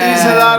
30,000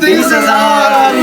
30,000